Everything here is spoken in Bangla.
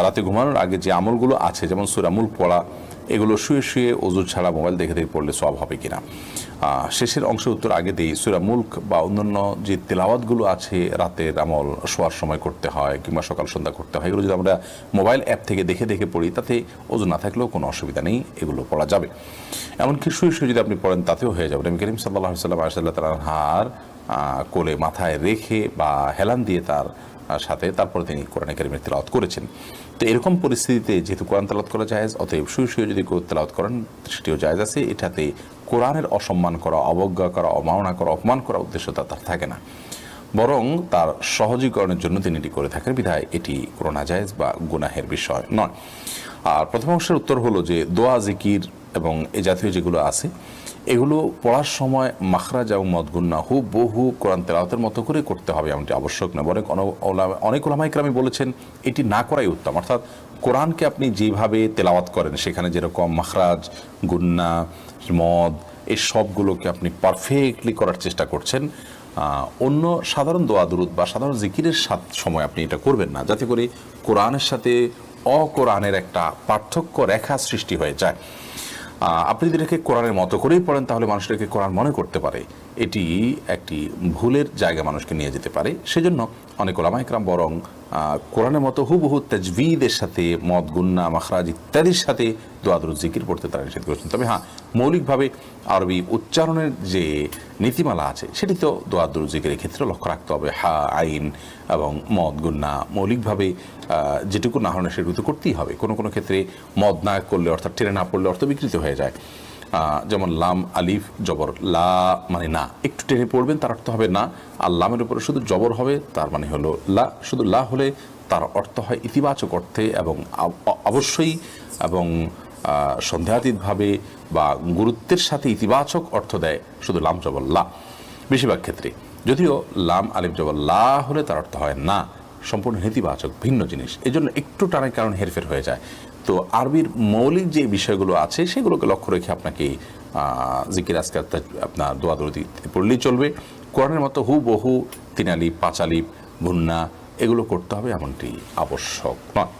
রাতে ঘুমানোর আগে যে আমলগুলো আছে, যেমন সূরা মুলক পড়া, এগুলো শুয়ে শুয়ে ওযু ছাড়া মোবাইল দেখে দেখে পড়লে সওয়াব হবে কিনা। শেষের অংশের উত্তর আগে দেই। সূরা মুলক বা অন্যান্য যে তেলাওয়াতগুলো আছে রাতের আমল শোয়ার সময় করতে হয় কিংবা সকাল সন্ধ্যা করতে হয়, এগুলো যদি আমরা মোবাইল অ্যাপ থেকে দেখে দেখে পড়ি তাতে ওযু না থাকলেও কোনো অসুবিধা নেই, এগুলো পড়া যাবে। এমনকি শুয়ে শুয়ে যদি আপনি পড়েন তাতেও হয়ে যাবে। নবী করিম সাল্লাল্লাহু আলাইহি ওয়াসাল্লাম আয়েশা রাদিয়াল্লাহু তাআলার কোলে মাথায় রেখে বা হেলান দিয়ে তার সাথে তারপরে তিনি কোরআন কারীমের তেলাওয়াত করেছেন। তো এরকম পরিস্থিতিতে যেহেতু কোরআন তেলাওয়াত করা জায়েজ, অতএব শুয়ে শুয়ে যদি তেলাওয়াত করেন সেটিও জায়েজ আছে। এটাতে কোরআনের অসম্মান করা, অবজ্ঞা করা, অবমাননা করা, অপমান করা উদ্দেশ্য তার থাকে না, বরং তার সহজীকরণের জন্য তিনি এটি করে থাকেন, বিধায় এটি কোনো নাজায়েজ বা গুনাহের বিষয় নয়। আর প্রথম অংশের উত্তর হলো যে দোয়া, জিকির এবং এ জাতীয় যেগুলো আছে এগুলো পড়ার সময় মাখরাজ এবং মদগুন্না বহু কোরআন তেলাওয়াতের মতো করে করতে হবে, এমনটি আবশ্যক নয়। বরং অনেক উলামায়ে কেরাম বলেছেন এটি না করাই উত্তম। অর্থাৎ কোরআনকে আপনি যেভাবে তেলাওয়াত করেন সেখানে যেরকম মাখরাজ, গুন্না, মদ এই সবগুলোকে আপনি পারফেক্টলি করার চেষ্টা করছেন, অন্য সাধারণ দোয়া দুরুদ বা সাধারণ জিকিরের সময় আপনি এটা করবেন না, যাতে করে কোরআনের সাথে অকোরআনের একটা পার্থক্য রেখা সৃষ্টি হয়ে যায়। আপনি যদি এটাকে কোরআনের মতো করেই পড়েন তাহলে মানুষটাকে কোরআন মনে করতে পারে, এটি একটি ভুলের জায়গা মানুষকে নিয়ে যেতে পারে। সেজন্য অনেক ওলামায়ে কেরাম বরং কোরআনের মতো হুবহু তাজবিদের সাথে মদ, গুন্না, মাখরাজ ইত্যাদির সাথে দোয়া দুরূদ জিকির পড়তে তারা নিষেধ করেছেন। তবে হ্যাঁ, মৌলিকভাবে আরবি উচ্চারণের যে নীতিমালা আছে সেটি তো দোয়া দুরূদ জিকিরের ক্ষেত্রে লক্ষ্য রাখতে হবে। হা, আইন এবং মদ, গুন্না মৌলিকভাবে যেটুকু না হলে সেটুকু তো করতেই হবে। কোনো কোনো ক্ষেত্রে মদ না করলে অর্থাৎ টেনে না পড়লে অর্থ বিকৃত হয়ে যায়। যেমন লাম আলিফ জবর, লা মানে না, একটু টেনে পড়বেন তার অর্থ হবে না, আর লামের উপরে শুধু জবর হবে তার মানে হলো লা। শুধু লা হলে তার অর্থ হয় ইতিবাচক অর্থে এবং অবশ্যই এবং সন্দেহাতীতভাবে বা গুরুত্বের সাথে ইতিবাচক অর্থ দেয় শুধু লাম জবর লা বেশিরভাগ ক্ষেত্রে। যদিও লাম আলিফ জবর লা হলে তার অর্থ হয় না, সম্পূর্ণ নেতিবাচক, ভিন্ন জিনিস। এই জন্য একটু টানার কারণে হেরফের হয়ে যায়। তো আরবির মৌলিক যে বিষয়গুলো আছে সেগুলোকে লক্ষ্য রেখে আপনাকে জিকির আজকার আপনার দোয়া দুরূদ পড়লেই চলবে। কোরআনের মতো হুবহু 3 আলিফ 5 আলিফ গুন্না এগুলো করতে হবে এমনটি আবশ্যক নয়।